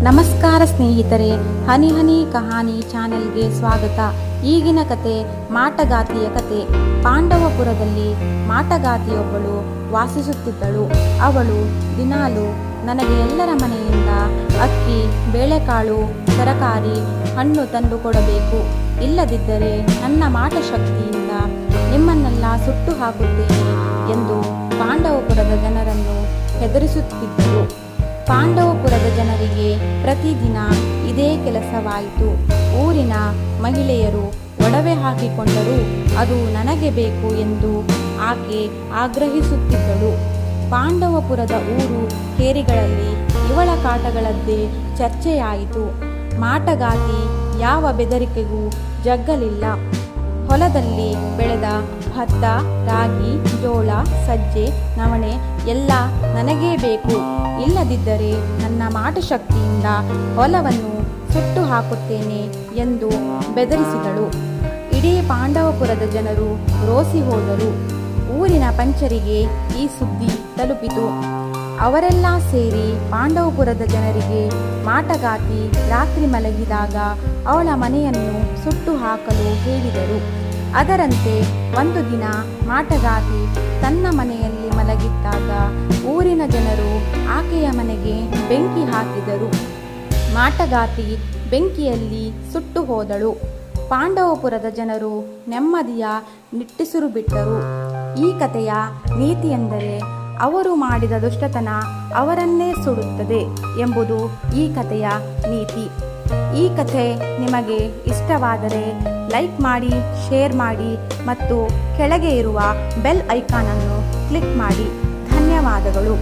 ನಮಸ್ಕಾರ ಸ್ನೇಹಿತರೆ, ಹನಿ ಹನಿ ಕಹಾನಿ ಚಾನೆಲ್ಗೆ ಸ್ವಾಗತ. ಈಗಿನ ಕತೆ ಮಾಟಗಾತಿಯ ಕತೆ. ಪಾಂಡವಪುರದಲ್ಲಿ ಮಾಟಗಾತಿಯೊಬ್ಬಳು ವಾಸಿಸುತ್ತಿದ್ದಳು. ಅವಳು ದಿನಾಲು ನನಗೆ ಎಲ್ಲರ ಮನೆಯಿಂದ ಅಕ್ಕಿ, ಬೇಳೆಕಾಳು, ತರಕಾರಿ, ಹಣ್ಣು ತಂದು ಕೊಡಬೇಕು. ಇಲ್ಲದಿದ್ದರೆ ನನ್ನ ಮಾಟ ಶಕ್ತಿಯಿಂದ ನಿಮ್ಮನ್ನೆಲ್ಲ ಸುಟ್ಟು ಹಾಕುತ್ತೇನೆ ಎಂದು ಪಾಂಡವಪುರದ ಜನರನ್ನು ಹೆದರಿಸುತ್ತಿದ್ದಳು. ಪಾಂಡವಪುರದ ಜನರಿಗೆ ಪ್ರತಿದಿನ ಇದೇ ಕೆಲಸವಾಯಿತು. ಊರಿನ ಮಹಿಳೆಯರು ಒಡವೆ ಹಾಕಿಕೊಂಡರೂ ಅದು ನನಗೆ ಬೇಕು ಎಂದು ಆಕೆ ಆಗ್ರಹಿಸುತ್ತಿದ್ದಳು. ಪಾಂಡವಪುರದ ಊರು ಕೇರಿಗಳಲ್ಲಿ ಇವಳ ಕಾಟಗಳದ್ದೇ ಚರ್ಚೆಯಾಯಿತು. ಮಾಟಗಾತಿ ಯಾವ ಬೆದರಿಕೆಗೂ ಜಗ್ಗಲಿಲ್ಲ. ಹೊಲದಲ್ಲಿ ಬೆಳೆದ ಭತ್ತ, ರಾಗಿ, ಜೋಳ, ಸಜ್ಜೆ, ನವಣೆ ಎಲ್ಲ ನನಗೇ ಬೇಕು. ಇಲ್ಲದಿದ್ದರೆ ನನ್ನ ಮಾಟ ಶಕ್ತಿಯಿಂದ ಹೊಲವನ್ನು ಸುಟ್ಟು ಹಾಕುತ್ತೇನೆ ಎಂದು ಬೆದರಿಸಿದಳು. ಇಡೀ ಪಾಂಡವಪುರದ ಜನರು ರೋಸಿ ಹೋದರು. ಊರಿನ ಪಂಚರಿಗೆ ಈ ಸುದ್ದಿ ತಲುಪಿತು. ಅವರೆಲ್ಲ ಸೇರಿ ಪಾಂಡವಪುರದ ಜನರಿಗೆ ಮಾಟಗಾತಿ ರಾತ್ರಿ ಮಲಗಿದಾಗ ಅವಳ ಮನೆಯನ್ನು ಸುಟ್ಟು ಹಾಕಲು ಹೇಳಿದರು. ಅದರಂತೆ ಒಂದು ದಿನ ಮಾಟಗಾತಿ ತನ್ನ ಮನೆಯಲ್ಲಿ ಮಲಗಿದ್ದಾಗ ಊರಿನ ಜನರು ಆಕೆಯ ಮನೆಗೆ ಬೆಂಕಿ ಹಾಕಿದರು. ಮಾಟಗಾತಿ ಬೆಂಕಿಯಲ್ಲಿ ಸುಟ್ಟು ಹೋದಳು. ಪಾಂಡವಪುರದ ಜನರು ನೆಮ್ಮದಿಯ ನಿಟ್ಟುಸಿರು ಬಿಟ್ಟರು. ಈ ಕಥೆಯ ನೀತಿಯೆಂದರೆ ಅವರು ಮಾಡಿದ ದುಷ್ಟತನ ಅವರನ್ನೇ ಸುಡುತ್ತದೆ ಎಂಬುದು ಈ ಕಥೆಯ ನೀತಿ. ಈ ಕಥೆ ನಿಮಗೆ ಇಷ್ಟವಾದರೆ ಲೈಕ್ ಮಾಡಿ, ಶೇರ್ ಮಾಡಿ ಮತ್ತು ಕೆಳಗೆ ಇರುವ ಬೆಲ್ ಐಕಾನ್ ಅನ್ನು ಕ್ಲಿಕ್ ಮಾಡಿ. ಧನ್ಯವಾದಗಳು.